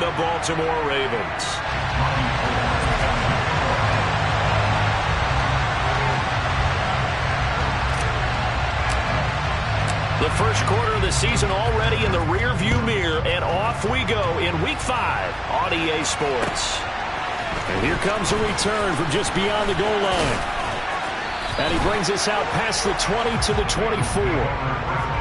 the Baltimore Ravens. The first quarter of the season already in the rearview mirror, and off we go in Week 5 on EA Sports. And here comes a return from just beyond the goal line. And he brings us out past the 20 to the 24.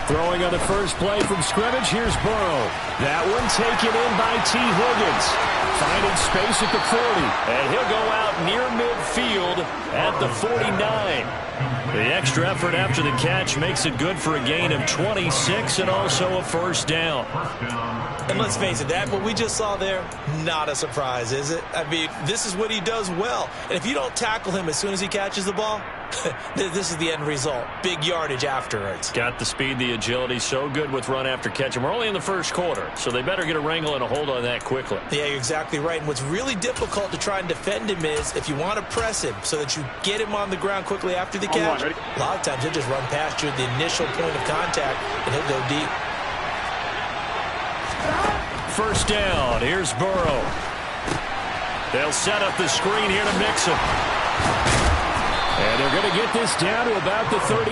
Throwing on the first play from scrimmage, here's Burrow. That one taken in by T. Higgins. Finding space at the 40. And he'll go out near midfield at the 49. The extra effort after the catch makes it good for a gain of 26 and also a first down. And let's face it, that what we just saw there, not a surprise, is it? I mean, this is what he does well. And if you don't tackle him as soon as he catches the ball, this is the end result. Big yardage afterwards. Got the speed, the agility, so good with run after catch. And we're only in the first quarter, so they better get a wrangle and a hold on that quickly. Yeah, you're exactly right. And what's really difficult to try and defend him is if you want to press him so that you get him on the ground quickly after the catch, a lot of times he'll just run past you at the initial point of contact, and he'll go deep. First down. Here's Burrow. They'll set up the screen here to mix him. And they're going to get this down to about the 37.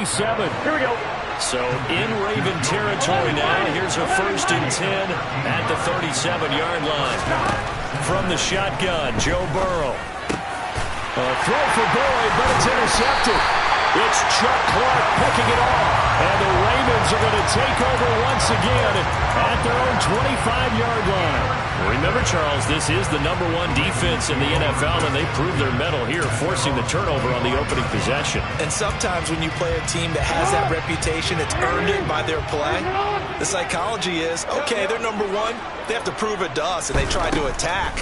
Here we go. So in Raven territory now. Here's a 1st and 10 at the 37-yard line. From the shotgun, Joe Burrow. A throw for Boyd, but it's intercepted. It's Chuck Clark picking it off. And the Ravens are going to take over once again at their own 25-yard line. Remember, Charles, this is the #1 defense in the NFL, and they proved their mettle here, forcing the turnover on the opening possession. And sometimes when you play a team that has that reputation, it's earned it by their play. The psychology is, okay, they're #1. They have to prove it to us, and they tried to attack.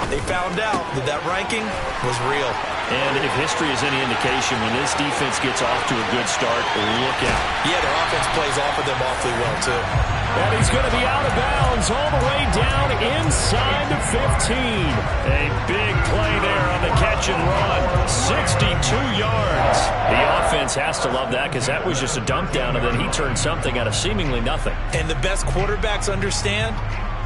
They found out that that ranking was real. And if history is any indication, when this defense gets off to a good start, look out. Yeah, their offense plays off of them awfully well, too. And he's going to be out of bounds all the way down inside the 15. A big play there on the catch and run. 62 yards. The offense has to love that because that was just a dump down, and then he turned something out of seemingly nothing. And the best quarterbacks understand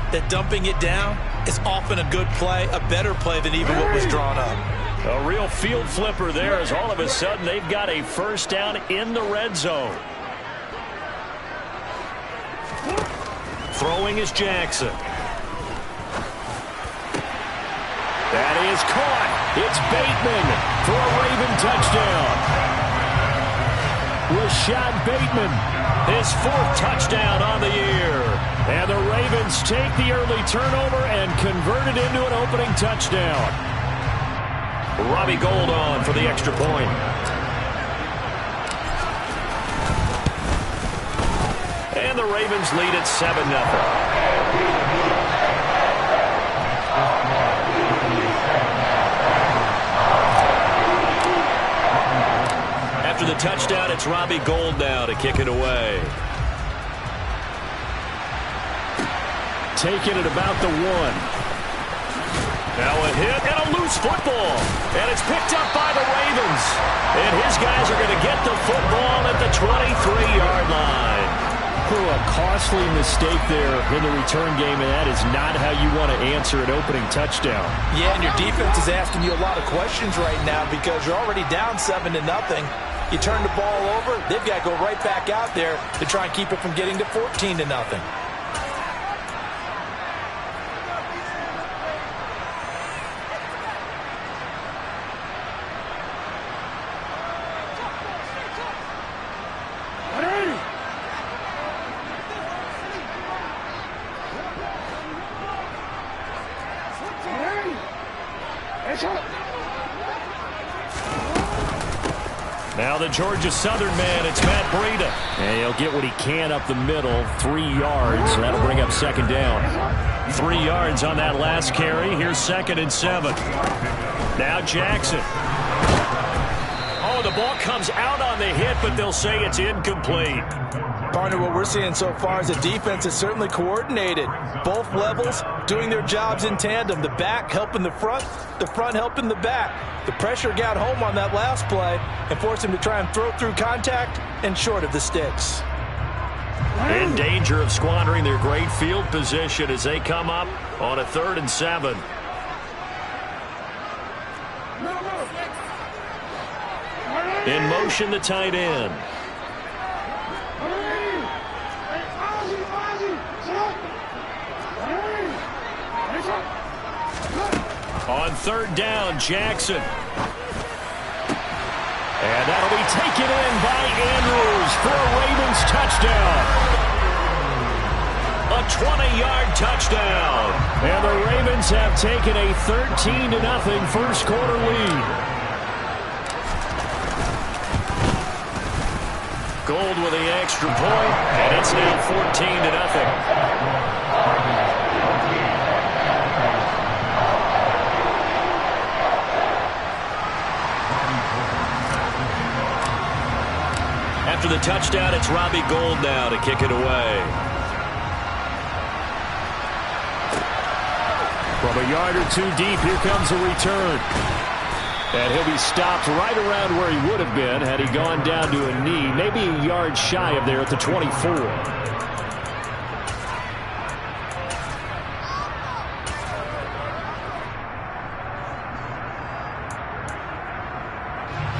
that dumping it down is often a good play, a better play than even what was drawn up. A real field flipper there as all of a sudden they've got a first down in the red zone. Throwing is Jackson. That is caught. It's Bateman for a Raven touchdown. Rashad Bateman, his 4th touchdown on the year. And the Ravens take the early turnover and convert it into an opening touchdown. Robbie Gould on for the extra point. And the Ravens lead at 7-0. After the touchdown, it's Robbie Gould now to kick it away. Taking it about the 1. Now a hit and a loose football. And it's picked up by the Ravens. And his guys are going to get the football at the 23-yard line. A costly mistake there in the return game, and that is not how you want to answer an opening touchdown. Yeah, and your defense is asking you a lot of questions right now because you're already down 7-0. You turn the ball over, they've got to go right back out there to try and keep it from getting to 14-0. Now the Georgia Southern man, it's Matt Breida. And he'll get what he can up the middle, 3 yards. That'll bring up 2nd down. 3 yards on that last carry. Here's 2nd and 7. Now Jackson. Oh, throw. The ball comes out on the hit, but they'll say it's incomplete. Partner, what we're seeing so far is the defense is certainly coordinated. Both levels doing their jobs in tandem. The back helping the front helping the back. The pressure got home on that last play and forced him to try and throw through contact and short of the sticks. In danger of squandering their great field position as they come up on a 3rd and 7. In motion, the tight end. On 3rd down, Jackson. And that'll be taken in by Andrews for a Ravens touchdown. A 20-yard touchdown. And the Ravens have taken a 13-0 first quarter lead. Gold with the extra point, and it's now 14-0. After the touchdown, it's Robbie Gould now to kick it away. From a yard or two deep, here comes a return. And he'll be stopped right around where he would have been had he gone down to a knee, maybe a yard shy of there at the 24.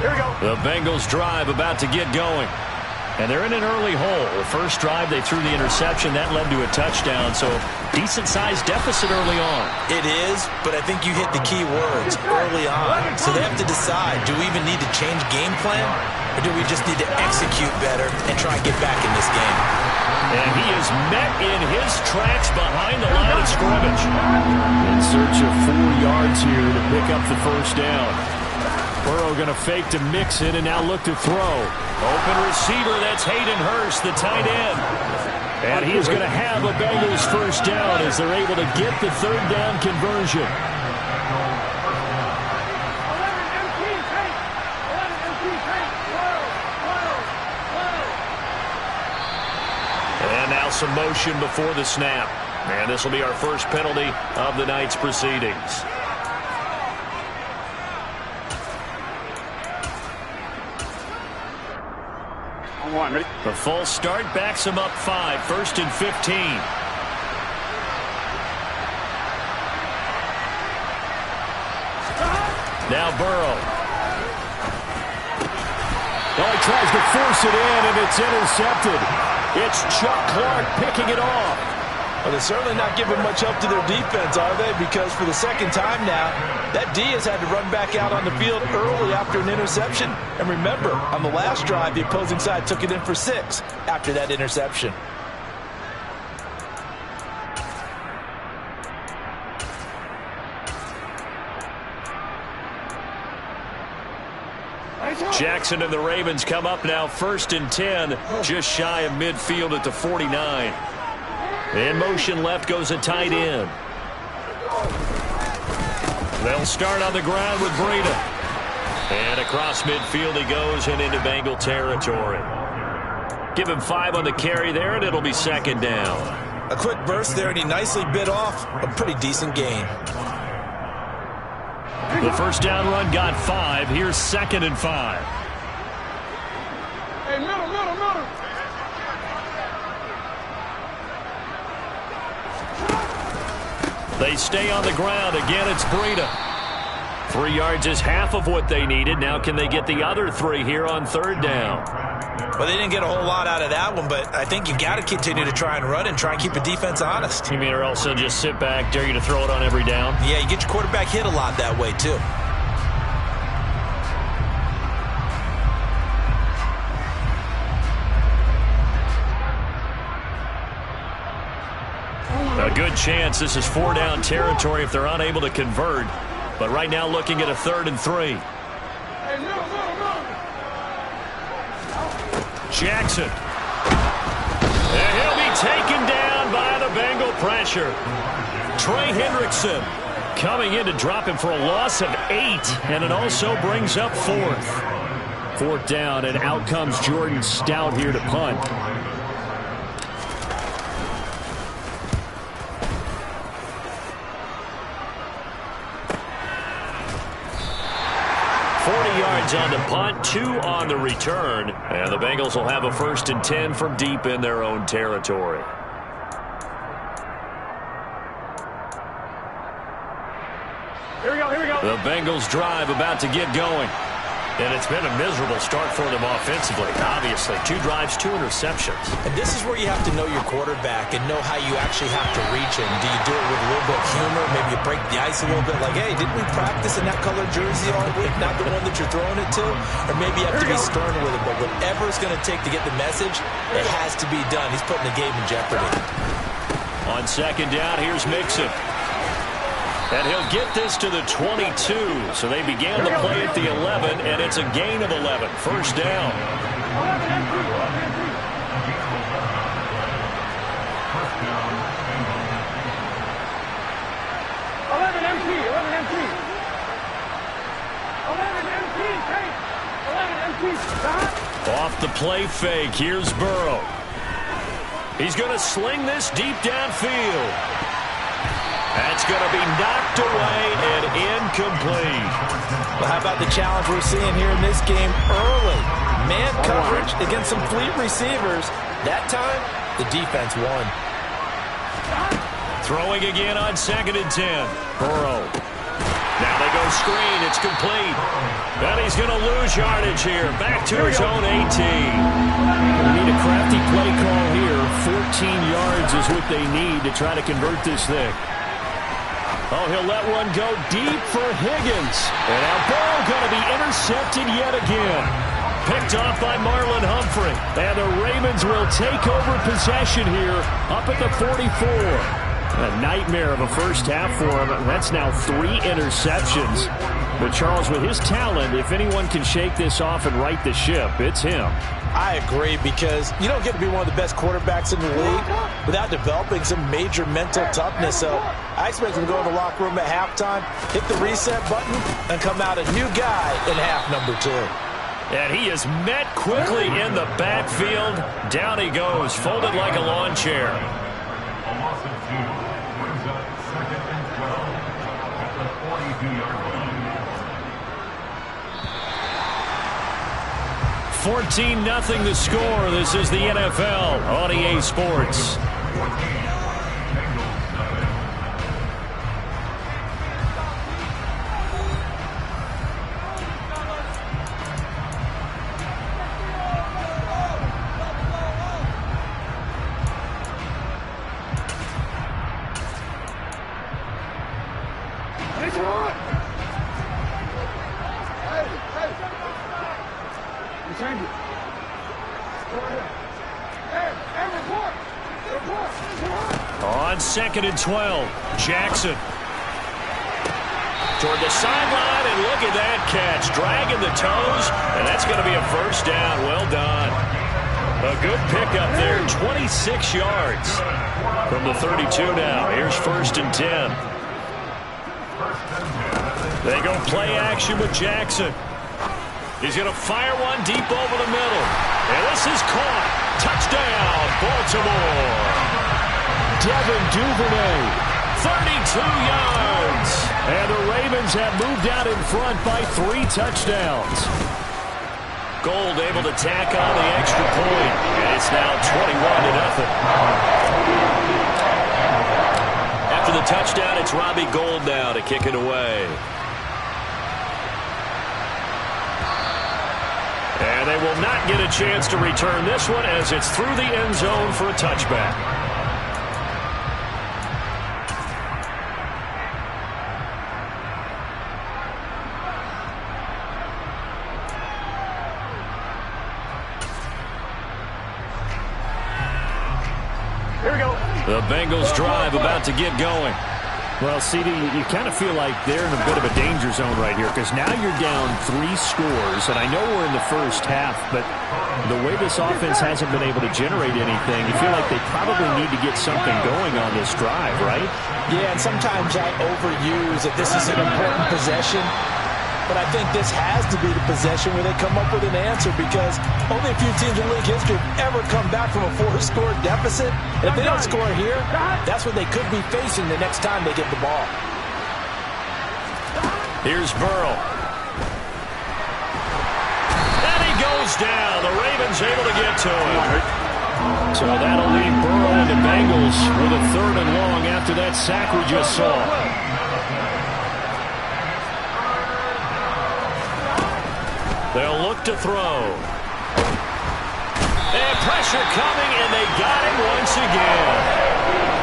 Here we go. The Bengals drive about to get going. And they're in an early hole. The first drive, they threw the interception. That led to a touchdown, so decent-sized deficit early on. It is, but I think you hit the key words, early on. So they have to decide, do we even need to change game plan, or do we just need to execute better and try and get back in this game? And he is met in his tracks behind the line of scrimmage. In search of 4 yards here to pick up the first down. Burrow going to fake to Mixon and now look to throw. Open receiver, that's Hayden Hurst, the tight end. And he is going to have a Bengals first down as they're able to get the 3rd down conversion. And now some motion before the snap. And this will be our first penalty of the night's proceedings. The false start backs him up 5, 1st and 15. Now Burrow. Oh, he tries to force it in, and it's intercepted. It's Chuck Clark picking it off. Well, they're certainly not giving much help to their defense, are they? Because for the second time now, that D has had to run back out on the field early after an interception. And remember, on the last drive, the opposing side took it in for 6 after that interception. Jackson and the Ravens come up now 1st and 10, just shy of midfield at the 49. In motion left goes a tight end. They'll start on the ground with Breida. And across midfield he goes and into Bengal territory. Give him 5 on the carry there, and it'll be 2nd down. A quick burst there, and he nicely bit off a pretty decent gain. The first down run got 5. Here's 2nd and 5. Hey, middle. They stay on the ground. Again, it's Breida. 3 yards is half of what they needed. Now can they get the other 3 here on 3rd down? Well, they didn't get a whole lot out of that one, but I think you got to continue to try and run and try and keep the defense honest. You mean or else they'll just sit back, dare you to throw it on every down? Yeah, you get your quarterback hit a lot that way, too. A good chance this is 4 down territory if they're unable to convert. But right now looking at a 3rd and 3. Jackson. And he'll be taken down by the Bengal pressure. Trey Hendrickson coming in to drop him for a loss of 8. And it also brings up 4th. 4th down, and out comes Jordan Stout here to punt. On the punt, 2 on the return, and the Bengals will have a 1st and 10 from deep in their own territory. Here we go. The Bengals drive about to get going. And it's been a miserable start for them offensively. Obviously, 2 drives, 2 interceptions. And this is where you have to know your quarterback and know how you actually have to reach him. Do you do it with a little bit of humor? Maybe you break the ice a little bit like, hey, didn't we practice in that colored jersey all week? Not the one that you're throwing it to? Or maybe you have to be stern with it. But whatever it's going to take to get the message, it has to be done. He's putting the game in jeopardy. On 2nd down, here's Mixon. And he'll get this to the 22. So they began the play at the 11, and it's a gain of 11. 1st down. Off the play fake, here's Burrow. He's going to sling this deep downfield. That's going to be knocked away and incomplete. Well, how about the challenge we're seeing here in this game early? Man coverage against some fleet receivers. That time, the defense won. Throwing again on 2nd and 10. Burrow. Now they go screen. It's complete. And he's going to lose yardage here. Back to his own 18. We need a crafty play call here. 14 yards is what they need to try to convert this thing. Oh, he'll let one go deep for Higgins. And now Burrow going to be intercepted yet again. Picked off by Marlon Humphrey. And the Ravens will take over possession here up at the 44. A nightmare of a first half for him. That's now 3 interceptions. But Charles, with his talent, if anyone can shake this off and right the ship, it's him. I agree, because you don't get to be one of the best quarterbacks in the league without developing some major mental toughness. So I expect him to go in the locker room at halftime, hit the reset button, and come out a new guy in half number 2. And he is met quickly in the backfield. Down he goes, folded like a lawn chair. 14-0 the score. This is the NFL on EA Sports. On 2nd and 12, Jackson. Toward the sideline, and look at that catch. Dragging the toes, and that's going to be a 1st down. Well done. A good pickup there, 26 yards from the 32 now. Here's 1st and 10. They go play action with Jackson. He's going to fire one deep over the middle. And this is caught. Touchdown, Baltimore. Devin Duvernay, 32 yards. And the Ravens have moved out in front by 3 touchdowns. Gold able to tack on the extra point. And it's now 21-0. After the touchdown, it's Robbie Gould now to kick it away. And they will not get a chance to return this one as it's through the end zone for a touchback. Here we go. The Bengals drive about to get going. Well, CD, you kind of feel like they're in a bit of a danger zone right here, because now you're down 3 scores, and I know we're in the first half, but the way this offense hasn't been able to generate anything, you feel like they probably need to get something going on this drive, right? Yeah, and sometimes I overuse that this is an important possession. But I think this has to be the possession where they come up with an answer, because only a few teams in league history have ever come back from a 4-score deficit. And if they don't score here, that's what they could be facing the next time they get the ball. Here's Burrow. And he goes down. The Ravens able to get to him. So that'll leave Burrow and the Bengals with a 3rd and long after that sack we just saw. They'll look to throw. And pressure coming, and they got him once again.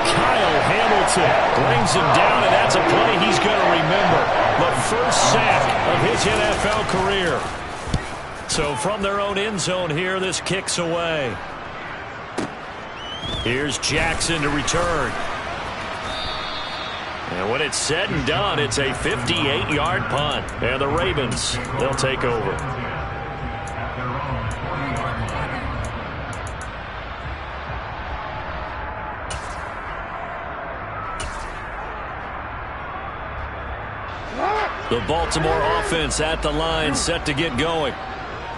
Kyle Hamilton Brings him down, and that's a play he's going to remember. The first sack of his NFL career. So from their own end zone here, this kicks away. Here's Jackson to return. And when it's said and done, it's a 58-yard punt. And the Ravens, they'll take over. The Baltimore offense at the line, set to get going.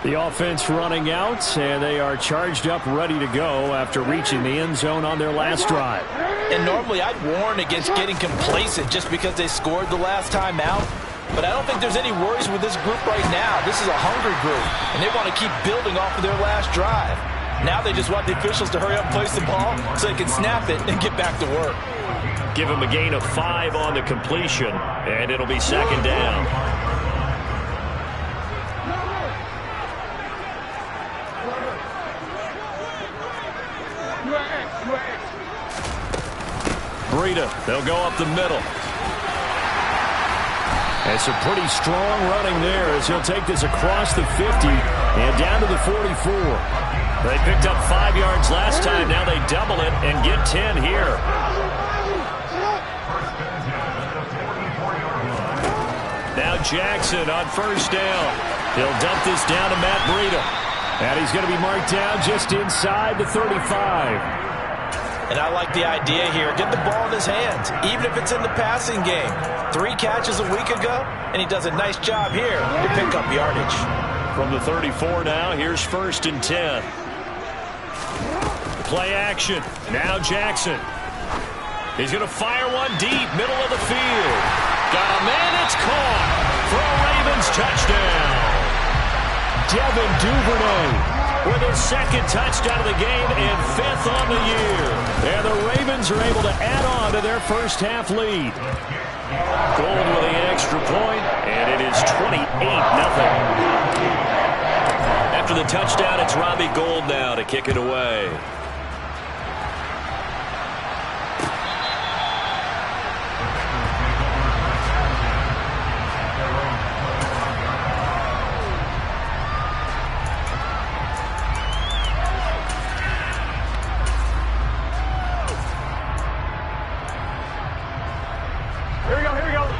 The offense running out, and they are charged up, ready to go after reaching the end zone on their last drive. And normally I'd warn against getting complacent just because they scored the last time out. But I don't think there's any worries with this group right now. This is a hungry group, and they want to keep building off of their last drive. Now they just want the officials to hurry up and place the ball so they can snap it and get back to work. Give him a gain of 5 on the completion, and it'll be 2nd down. Breida, they'll go up the middle. And some pretty strong running there as he'll take this across the 50 and down to the 44. They picked up 5 yards last time. Now they double it and get 10 here. Now Jackson on 1st down. He'll dump this down to Matt Breida. And he's going to be marked down just inside the 35. And I like the idea here. Get the ball in his hands, even if it's in the passing game. 3 catches a week ago, and he does a nice job here to pick up yardage. From the 34 now, here's 1st and 10. Play action. Now Jackson. He's going to fire one deep, middle of the field. Got a man, it's caught for a Ravens touchdown. Devin Duvernay with his 2nd touchdown of the game and 5th on the year. And the Ravens are able to add on to their first half lead. Gold with the extra point, and it is 28-0. After the touchdown, it's Robbie Gould now to kick it away.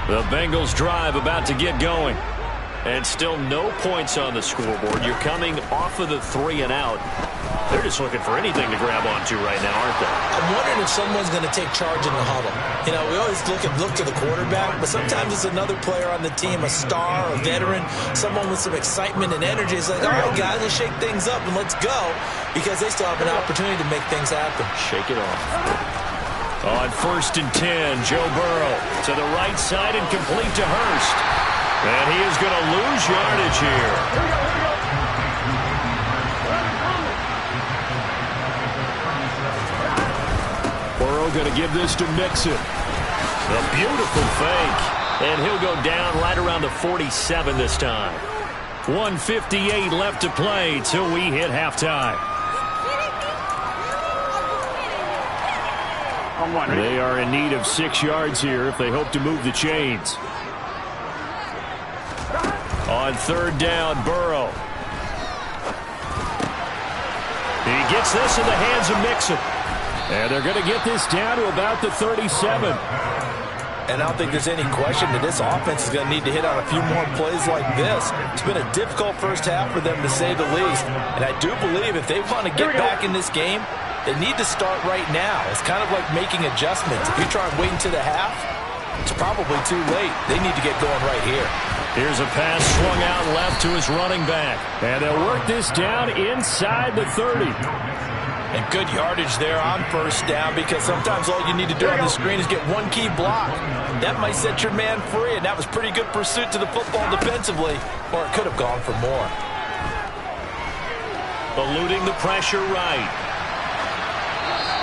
The Bengals drive about to get going. And still no points on the scoreboard. You're coming off of the 3 and out. They're just looking for anything to grab onto right now, aren't they? I'm wondering if someone's going to take charge in the huddle. You know, we always look to the quarterback, but sometimes it's another player on the team, a star, a veteran, someone with some excitement and energy. It's like, all right, guys, let's shake things up and let's go, because they still have an opportunity to make things happen. Shake it off. On 1st and 10, Joe Burrow to the right side and complete to Hurst. And he is going to lose yardage here. Burrow going to give this to Mixon. A beautiful fake. And he'll go down right around the 47 this time. 1:58 left to play till we hit halftime. They are in need of 6 yards here if they hope to move the chains. On 3rd down, Burrow. He gets this in the hands of Mixon. And they're going to get this down to about the 37. And I don't think there's any question that this offense is going to need to hit on a few more plays like this. It's been a difficult first half for them, to say the least. And I do believe if they want to get back in this game, they need to start right now. It's kind of like making adjustments. If you try and wait until the half, It's probably too late. They need to get going right here. Here's a pass swung out left to his running back. And they'll work this down inside the 30. And good yardage there on first down, because sometimes all you need to do on the screen is get one key block. That might set your man free, and that was pretty good pursuit to the football defensively, or it could have gone for more. Eluding the pressure right.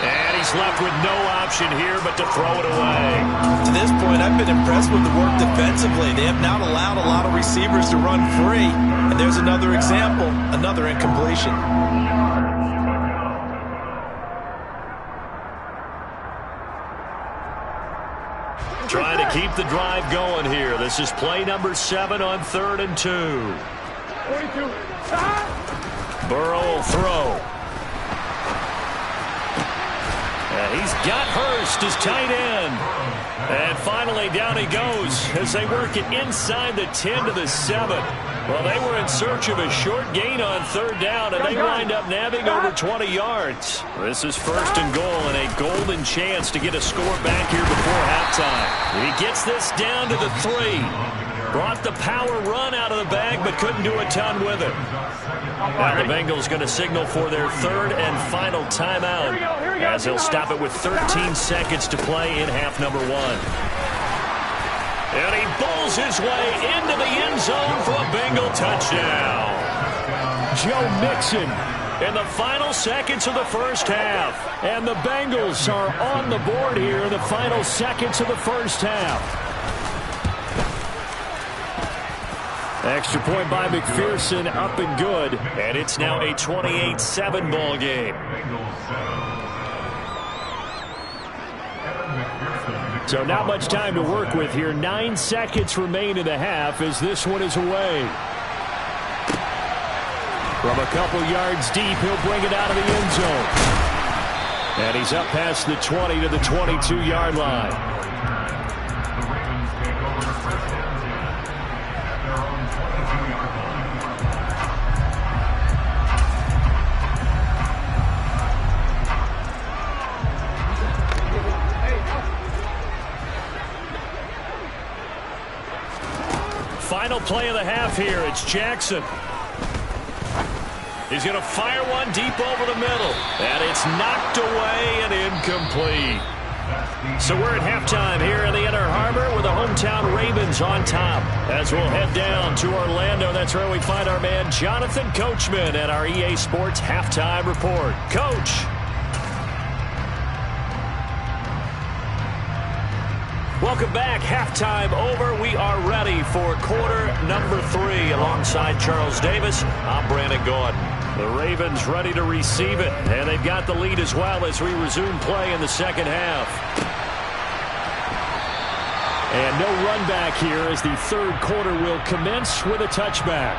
And he's left with no option here but to throw it away. To this point, I've been impressed with the work defensively. They have not allowed a lot of receivers to run free. And there's another example, another incompletion. Trying to keep the drive going here. This is play number 7 on 3rd and 2. 42. Burrow will throw. And he's got Hurst as tight end. And finally down he goes as they work it inside the 10 to the 7. Well, they were in search of a short gain on 3rd down, and they wind up nabbing over 20 yards. This is 1st and goal, and a golden chance to get a score back here before halftime. He gets this down to the 3. Brought the power run out of the bag, but couldn't do a ton with it. Now the Bengals going to signal for their 3rd and final timeout, as they'll stop it with 13 seconds to play in half number 1. And he bowls his way into the end zone for a Bengal touchdown. Joe Mixon in the final seconds of the first half. And the Bengals are on the board here in the final seconds of the first half. Extra point by McPherson, up and good. And it's now a 28-7 ball game. So not much time to work with here. 9 seconds remain in the half as this one is away. From a couple yards deep, he'll bring it out of the end zone. And he's up past the 20 to the 22-yard line. Final play of the half here. It's Jackson. He's going to fire one deep over the middle. And it's knocked away and incomplete. So we're at halftime here in the Inner Harbor with the hometown Ravens on top. As we'll head down to Orlando, that's where we find our man Jonathan Coachman at our EA Sports Halftime Report. Coach. Welcome back. Halftime over. We are ready for quarter number 3 alongside Charles Davis. I'm Brandon Gordon. The Ravens ready to receive it, and they've got the lead as well as we resume play in the second half. And no run back here as the 3rd quarter will commence with a touchback.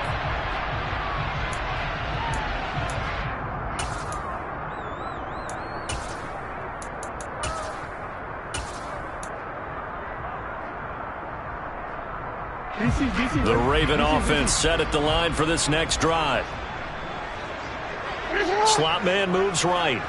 The Raven offense set at the line for this next drive. Slot man moves right.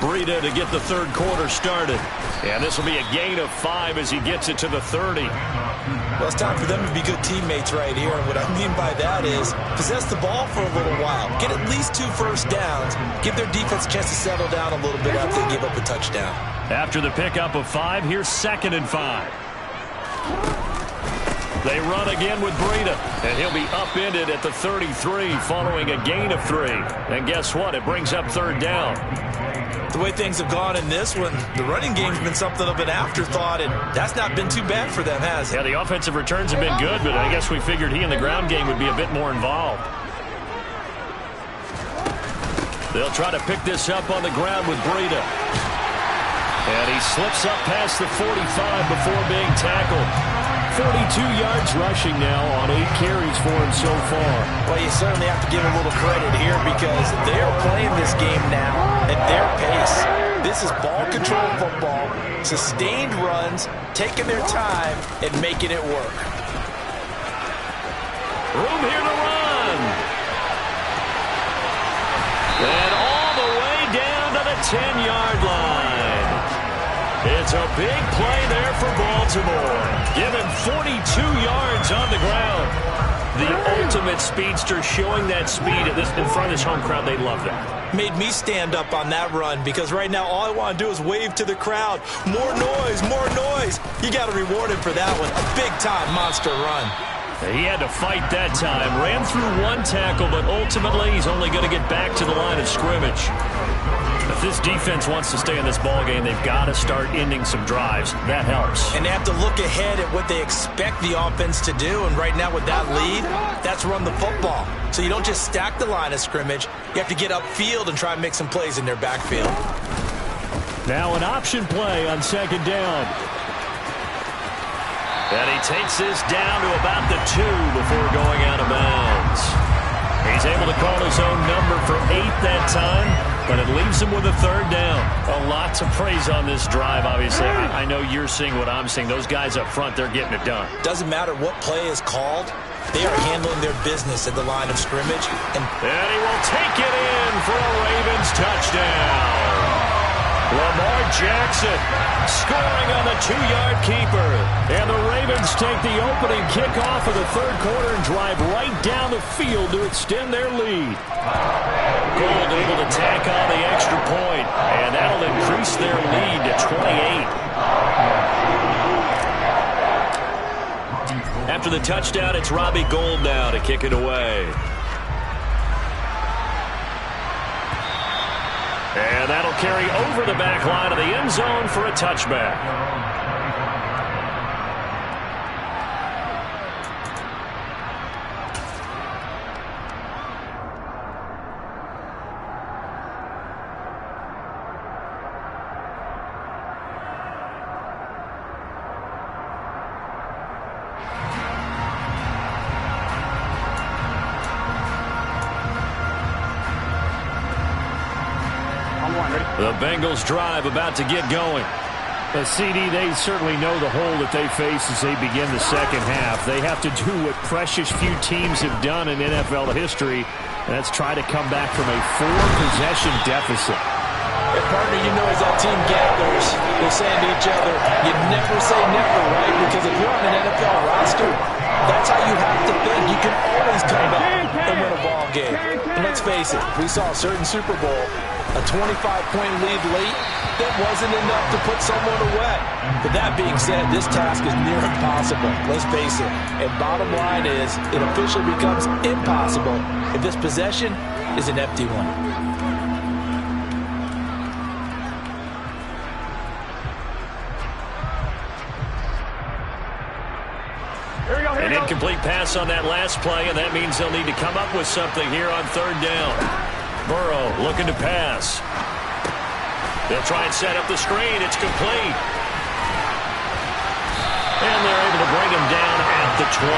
Breida to get the 3rd quarter started. And this will be a gain of 5 as he gets it to the 30. Well, it's time for them to be good teammates right here. And what I mean by that is possess the ball for a little while. Get at least 2 first downs. Give their defense a chance to settle down a little bit after they give up a touchdown. After the pickup of 5, here's 2nd and 5. They run again with Breida, and he'll be upended at the 33 following a gain of 3. And guess what? It brings up 3rd down. The way things have gone in this one, the running game's been something of an afterthought, and that's not been too bad for them, has it? Yeah, the offensive returns have been good, but I guess we figured he in the ground game would be a bit more involved. They'll try to pick this up on the ground with Breida. And he slips up past the 45 before being tackled. 42 yards rushing now on 8 carries for him so far. Well, you certainly have to give a little credit here because they're playing this game now at their pace. This is ball control football, sustained runs, taking their time and making it work. Room here to run. And all the way down to the 10-yard line. It's a big play there for Baltimore. Give him 42 yards on the ground. The ultimate speedster, showing that speed in front of this home crowd. They love that. Made me stand up on that run because right now all I want to do is wave to the crowd. More noise, more noise. You got to reward him for that one. A big-time monster run. He had to fight that time. Ran through one tackle, but ultimately he's only going to get back to the line of scrimmage. If this defense wants to stay in this ballgame, they've got to start ending some drives. That helps. And they have to look ahead at what they expect the offense to do. And right now with that lead, that's run the football. So you don't just stack the line of scrimmage. You have to get upfield and try and make some plays in their backfield. Now an option play on second down. And he takes this down to about the 2 before going out of bounds. He's able to call his own number for 8 that time, but it leaves him with a third down. A lot to praise on this drive, obviously. I know you're seeing what I'm seeing. Those guys up front, they're getting it done. Doesn't matter what play is called. They are handling their business at the line of scrimmage. And he will take it in for a Ravens touchdown. Lamar Jackson scoring on the 2-yard keeper. And the Ravens take the opening kickoff of the third quarter and drive right down the field to extend their lead. Gold able to tack on the extra point, and that'll increase their lead to 28. After the touchdown, it's Robbie Gould now to kick it away. And that'll carry over the back line of the end zone for a touchback. The Bengals drive about to get going. CD, they certainly know the hole that they face as they begin the second half. They have to do what precious few teams have done in NFL history, and that's try to come back from a 4-possession deficit. And partner, you know, as that team gathers, they're saying to each other, you never say never, right? Because if you're on an NFL roster, that's how you have to think. You can always come back and win a ball game. And let's face it, we saw a certain Super Bowl, a 25-point lead late, that wasn't enough to put someone away. But that being said, this task is near impossible. Let's face it. And bottom line is, it officially becomes impossible if this possession is an empty one. An incomplete pass on that last play, and that means they'll need to come up with something here on third down. Burrow looking to pass. They'll try and set up the screen. It's complete. And they're able to bring him down at the 20.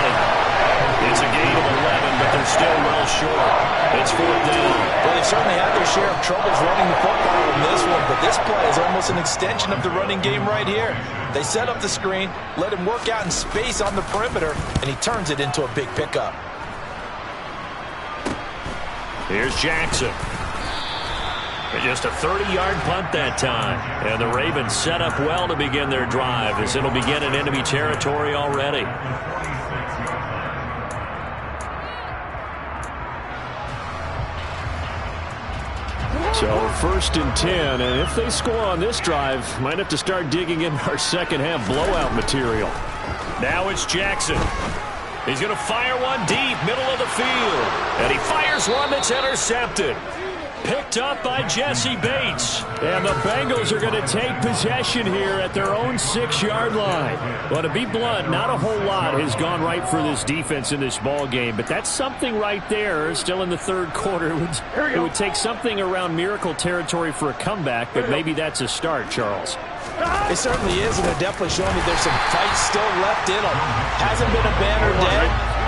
It's a gain of 11, but they're still well short. It's fourth down. Well, they've certainly had their share of troubles running the football in this one, but this play is almost an extension of the running game right here. They set up the screen, let him work out in space on the perimeter, and he turns it into a big pickup. Here's Jackson. Just a 30-yard punt that time. And the Ravens set up well to begin their drive as it'll begin in enemy territory already. So first and 10, and if they score on this drive, might have to start digging in our second half blowout material. Now it's Jackson. He's going to fire one deep, middle of the field. And he fires one that's intercepted. Picked up by Jesse Bates. And the Bengals are going to take possession here at their own 6-yard line. Well, to be blunt, not a whole lot has gone right for this defense in this ball game, but that's something right there. Still in the third quarter. It would take something around miracle territory for a comeback, but maybe that's a start, Charles. It certainly is, and they're definitely showing that there's some fight still left in them. Hasn't been a banner day.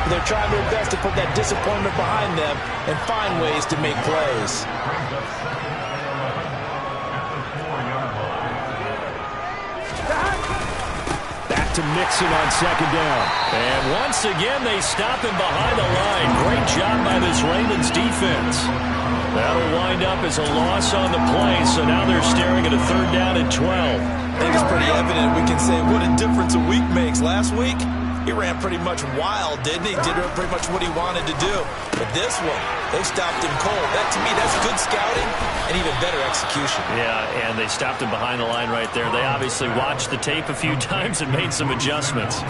They're trying their best to put that disappointment behind them and find ways to make plays. Back back to Mixon on second down. And once again, they stop him behind the line. Great job by this Ravens defense. That'll wind up as a loss on the play, so now they're staring at a third down and 12. I think it's pretty evident. We can say what a difference a week makes. Last week, he ran pretty much wild, didn't he? Did pretty much what he wanted to do. But this one, they stopped him cold. That, to me, that's good scouting and even better execution. Yeah, and they stopped him behind the line right there. They obviously watched the tape a few times and made some adjustments.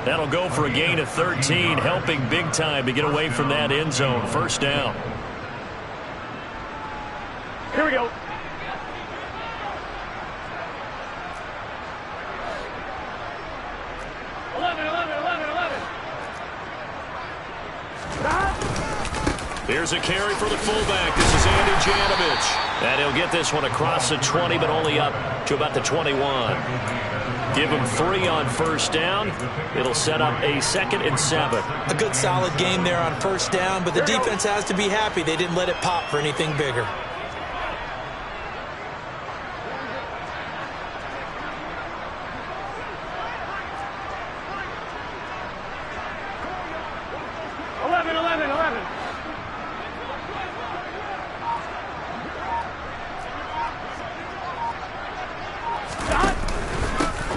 That'll go for a gain of 13, helping big time to get away from that end zone. First down. Here we go. Here's a carry for the fullback. This is Andy Janovich. And he'll get this one across the 20, but only up to about the 21. Give him 3 on first down. It'll set up a 2nd and 7. A good solid game there on first down, but the defense has to be happy they didn't let it pop for anything bigger.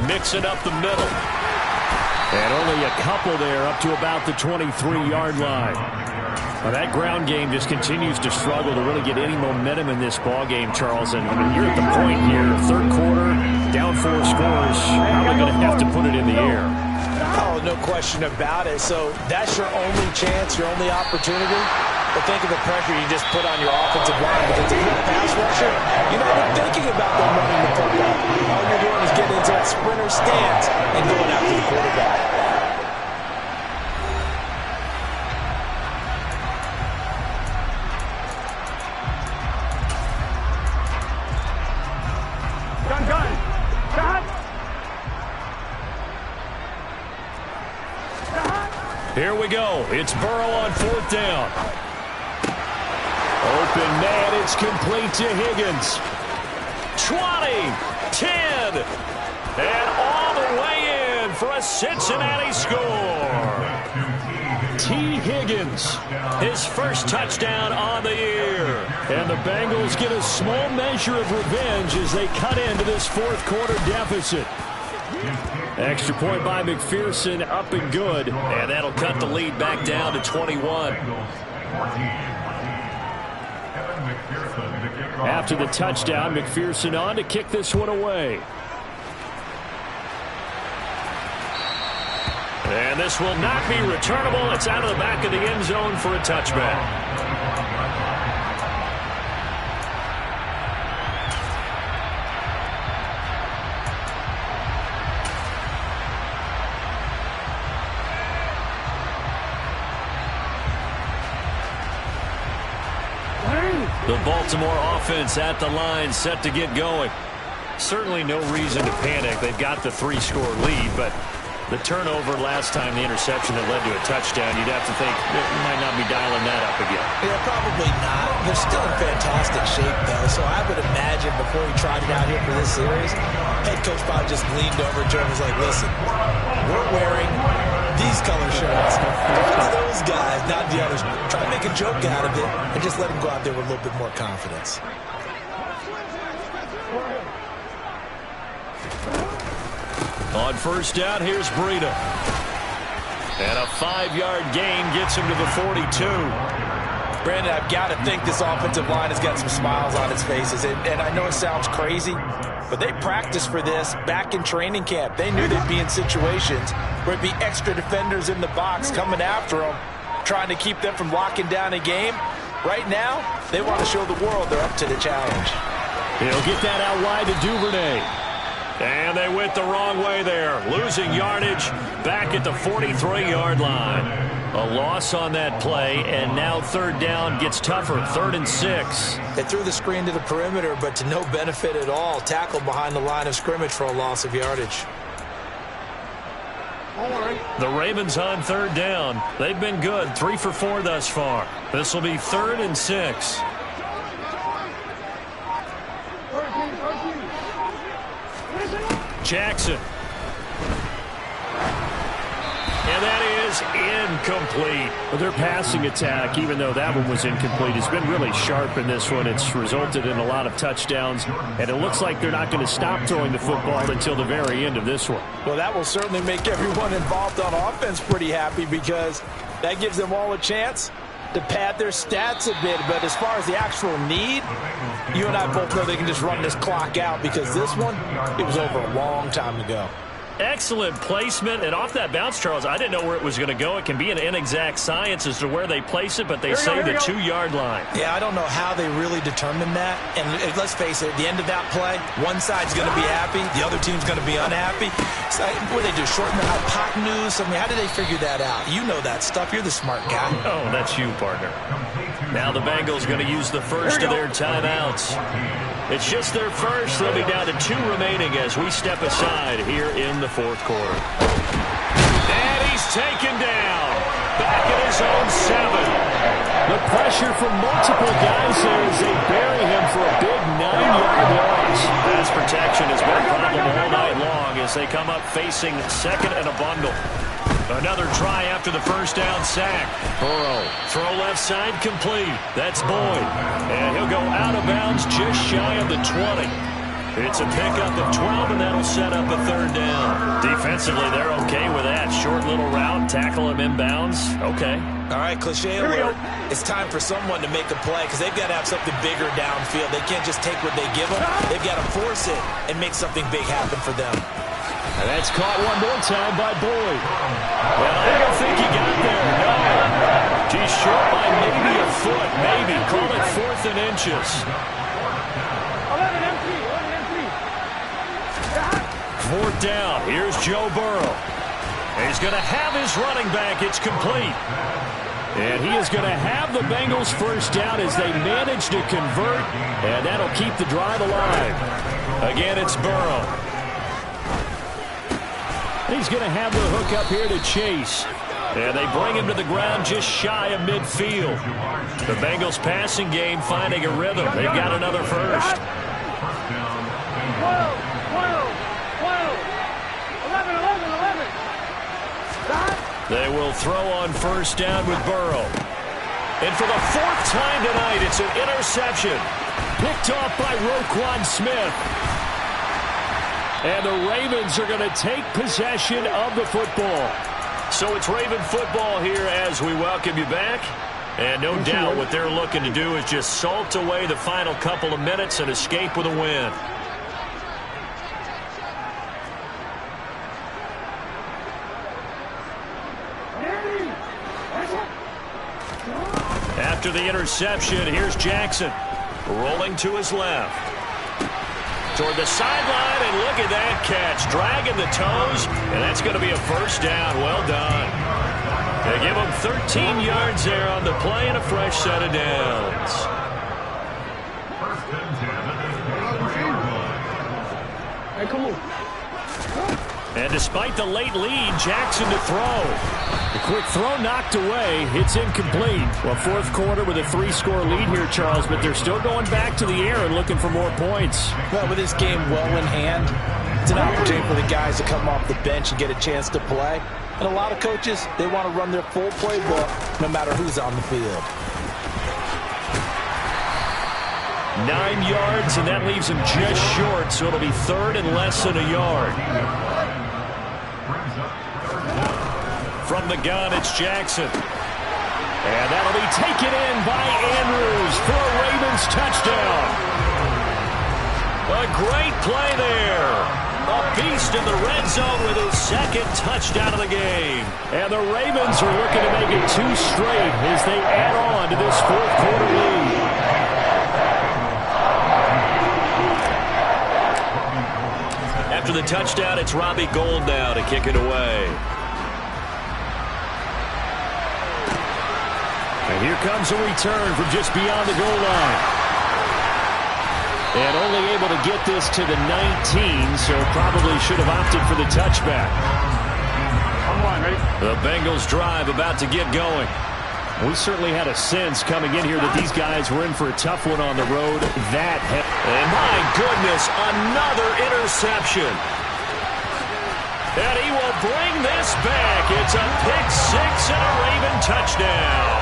Mixing up the middle. And only a couple there up to about the 23-yard line. Well, that ground game just continues to struggle to really get any momentum in this ball game, Charles. And you're at the point here, third quarter, down 4 scores, probably going to have to put it in the air. Oh, no question about it. So that's your only chance, your only opportunity. But think of the pressure you just put on your offensive line, because if you're a pass rusher, you're not even thinking about them running the football. All you're doing is getting into that sprinter stance and going after the quarterback. Gun. Here we go. It's Burrow on 4th down. Open man, it's complete to Higgins. 20, 10, and all the way in for a Cincinnati score. T. Higgins, his first touchdown on the year. And the Bengals get a small measure of revenge as they cut into this 4th quarter deficit. Extra point by McPherson, up and good. And that'll cut the lead back down to 21. After the touchdown, McPherson on to kick this one away. And this will not be returnable. It's out of the back of the end zone for a touchback. The Baltimore offense at the line, set to get going. Certainly no reason to panic. They've got the 3-score lead, but the turnover last time, the interception that led to a touchdown, you'd have to think they might not be dialing that up again. Yeah, probably not. They're still in fantastic shape, though, so I would imagine before he tried it out here for this series, head coach probably just leaned over to him and was like, listen, we're wearing these color shirts. One of those guys, not the others. Try to make a joke out of it and just let him go out there with a little bit more confidence. On first down, here's Breida. And a 5-yard gain gets him to the 42. Brandon, I've got to think this offensive line has got some smiles on its faces. And I know it sounds crazy, but they practiced for this back in training camp. They knew they'd be in situations where it'd be extra defenders in the box coming after them, trying to keep them from locking down a game. Right now, they want to show the world they're up to the challenge. He'll get that out wide to Duvernay. And they went the wrong way there, losing yardage back at the 43-yard line. A loss on that play, and now third down gets tougher, 3rd and 6. They threw the screen to the perimeter, but to no benefit at all. Tackled behind the line of scrimmage for a loss of yardage. The Ravens on third down. They've been good, 3 for 4 thus far. This will be 3rd and 6. Jackson. And that is incomplete. Well, their passing attack, even though that one was incomplete, has been really sharp in this one. It's resulted in a lot of touchdowns, and it looks like they're not going to stop throwing the football until the very end of this one. Well, that will certainly make everyone involved on offense pretty happy because that gives them all a chance to pad their stats a bit. But as far as the actual need, you and I both know they can just run this clock out because this one, it was over a long time ago. Excellent placement, and off that bounce, Charles, I didn't know where it was going to go. It can be an inexact science as to where they place it, but they say the 2-yard line. Yeah, I don't know how they really determine that. And let's face it, at the end of that play, one side's going to be happy, the other team's going to be unhappy. So, what do they do, shorten the hypotenuse? I mean, how do they figure that out? You know that stuff. You're the smart guy. Oh, that's you, partner. Now the Bengals going to use the first of their timeouts. It's just their first. They'll be down to 2 remaining as we step aside here in the fourth quarter. And he's taken down. Back at his own 7. The pressure from multiple guys there as they bury him for a big 9-yard loss. Pass protection has been a problem all night long as they come up facing second and a bundle. Another try after the first down sack. Burrow. Throw left side complete. That's Boyd. And he'll go out of bounds just shy of the 20. It's a pickup of 12, and that'll set up a 3rd down. Defensively, they're okay with that. Short little route, tackle him inbounds. Okay. All right, cliche alert. It's time for someone to make a play because they've got to have something bigger downfield. They can't just take what they give them. They've got to force it and make something big happen for them. And that's caught one more time by Boyd. Well, I don't think he got there. No. He's short by maybe a foot. Maybe. Call it 4th and inches. 4th down. Here's Joe Burrow. He's going to have his running back. It's complete. And he is going to have the Bengals first down as they manage to convert. And that'll keep the drive alive. Again, it's Burrow. He's going to have the hook up here to Chase. And they bring him to the ground just shy of midfield. The Bengals passing game finding a rhythm. They've got another first. 12, 11. They will throw on first down with Burrow. And for the 4th time tonight, it's an interception. Picked off by Roquan Smith. And the Ravens are going to take possession of the football. So it's Raven football here as we welcome you back. And no doubt what they're looking to do is just salt away the final couple of minutes and escape with a win. After the interception, here's Jackson. Rolling to his left. Toward the sideline, and look at that catch. Dragging the toes, and that's going to be a first down. Well done. They give him 13 yards there on the play and a fresh set of downs. Hey, come on. And despite the late lead, Jackson to throw. The quick throw knocked away. It's incomplete. Well, fourth quarter with a 3-score lead here, Charles, but they're still going back to the air and looking for more points. Well, with this game well in hand, it's an opportunity for the guys to come off the bench and get a chance to play. And a lot of coaches, they want to run their full playbook no matter who's on the field. 9 yards, and that leaves him just short, so it'll be 3rd and less than a yard. From the gun, it's Jackson. And that'll be taken in by Andrews for a Ravens touchdown. A great play there. A beast in the red zone with his 2nd touchdown of the game. And the Ravens are looking to make it 2 straight as they add on to this fourth quarter lead. After the touchdown, it's Robbie Gould now to kick it away. And here comes a return from just beyond the goal line. And only able to get this to the 19, so probably should have opted for the touchback. The Bengals drive about to get going. We certainly had a sense coming in here that these guys were in for a tough one on the road. And my goodness, another interception. And he will bring this back. It's a pick-6 and a Raven touchdown.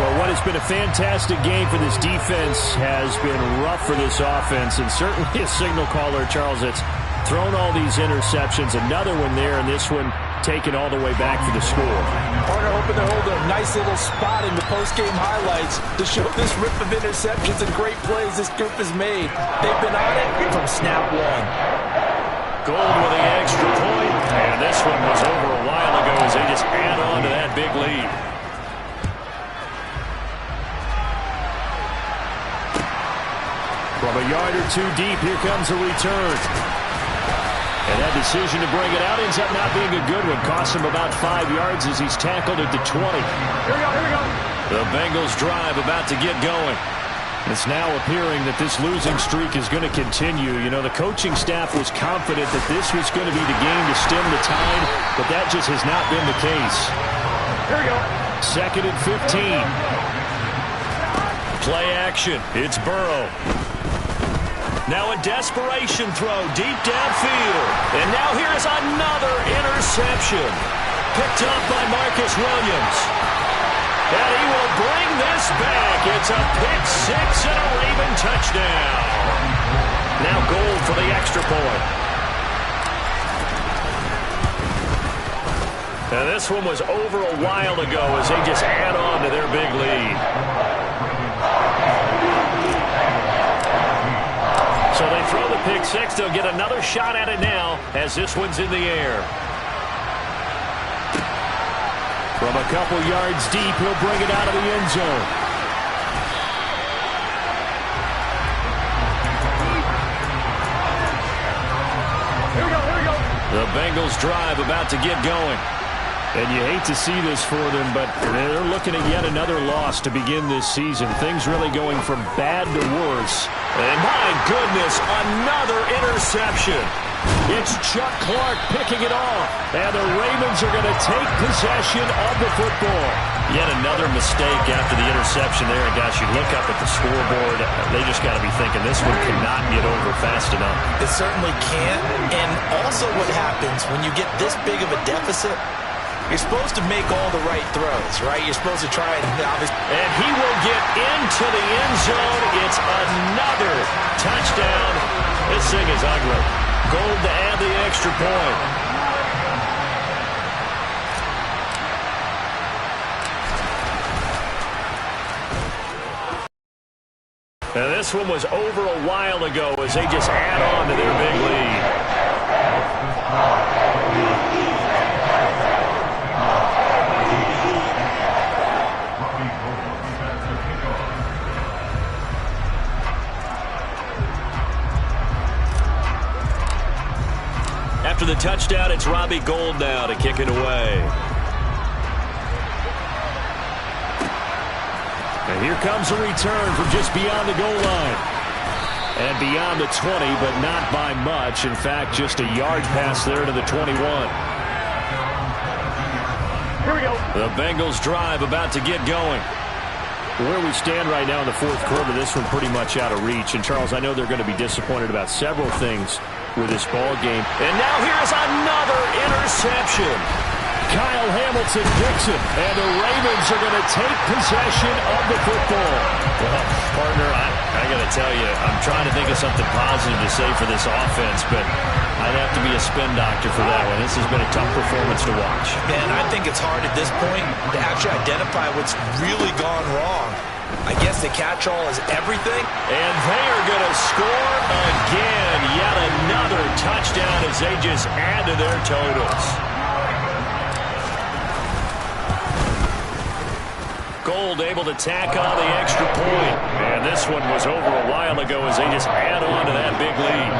Well, what has been a fantastic game for this defense has been rough for this offense, and certainly a signal caller, Charles, that's thrown all these interceptions. Another one there, and this one taken all the way back for the score. Partner hoping to hold a nice little spot in the post-game highlights to show this rip of interceptions and great plays this group has made. They've been on it from snap one. Gold with the extra point, and this one was over a while ago as they just add on to that big lead. From a yard or two deep, here comes a return. And that decision to bring it out ends up not being a good one. Costs him about 5 yards as he's tackled at the 20. Here we go. The Bengals drive about to get going. It's now appearing that this losing streak is going to continue. You know, the coaching staff was confident that this was going to be the game to stem the tide, but that just has not been the case. Here we go. 2nd and 15. Play action. It's Burrow. Now a desperation throw deep downfield. And now here's another interception. Picked up by Marcus Williams. And he will bring this back. It's a pick-6 and a Raven touchdown. Now Gold for the extra point. Now this one was over a while ago as they just add on to their big lead. So they throw the pick-6. They'll get another shot at it now as this one's in the air. From a couple yards deep, he'll bring it out of the end zone. Here we go. The Bengals drive about to get going. And you hate to see this for them, but they're looking at yet another loss to begin this season. Things really going from bad to worse. And my goodness, another interception. It's Chuck Clark picking it off. And the Ravens are going to take possession of the football. Yet another mistake after the interception there. And gosh, you look up at the scoreboard, they just got to be thinking this one cannot get over fast enough. It certainly can't. And also what happens when you get this big of a deficit, you're supposed to make all the right throws, right? You're supposed to try and... And he will get into the end zone. It's another touchdown. This thing is ugly. Gold to add the extra point. And this one was over a while ago as they just add on to their big lead. After the touchdown, it's Robbie Gould now to kick it away. And here comes a return from just beyond the goal line. And beyond the 20, but not by much. In fact, just a yard pass there to the 21. Here we go. The Bengals drive about to get going. Where we stand right now in the fourth quarter, this one pretty much out of reach. And, Charles, I know they're going to be disappointed about several things with this ball game. And now here's another interception. Kyle Hamilton picks it, and the Ravens are going to take possession of the football. Well, partner, I got to tell you, I'm trying to think of something positive to say for this offense, but I'd have to be a spin doctor for that one. This has been a tough performance to watch. Man, I think it's hard at this point to actually identify what's really gone wrong. I guess the catch-all is everything. And they are going to score again. Yet another touchdown as they just add to their totals. Gould able to tack on the extra point. And this one was over a while ago as they just add on to that big lead.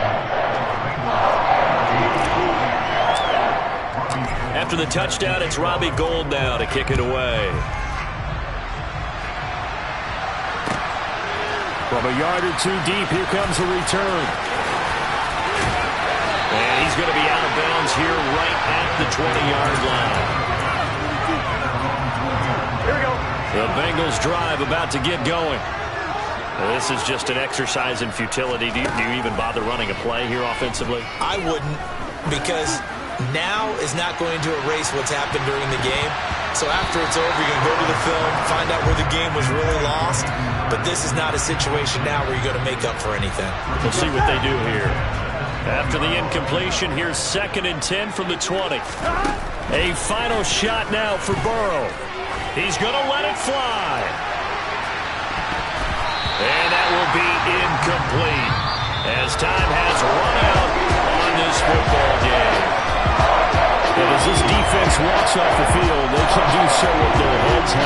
After the touchdown, it's Robbie Gould now to kick it away. From a yard or two deep, here comes a return. And he's going to be out of bounds here right at the 20-yard line. Here we go. The Bengals drive about to get going. This is just an exercise in futility. Do you even bother running a play here offensively? I wouldn't. because now is not going to erase what's happened during the game. So after it's over, you're going to go to the film, find out where the game was really lost. But this is not a situation now where you're going to make up for anything. We'll see what they do here. After the incompletion, here's 2nd and 10 from the 20. A final shot now for Burrow. He's going to let it fly. And that will be incomplete as time has run out on this football game. And as this defense walks off the field, they can do so with their heads held.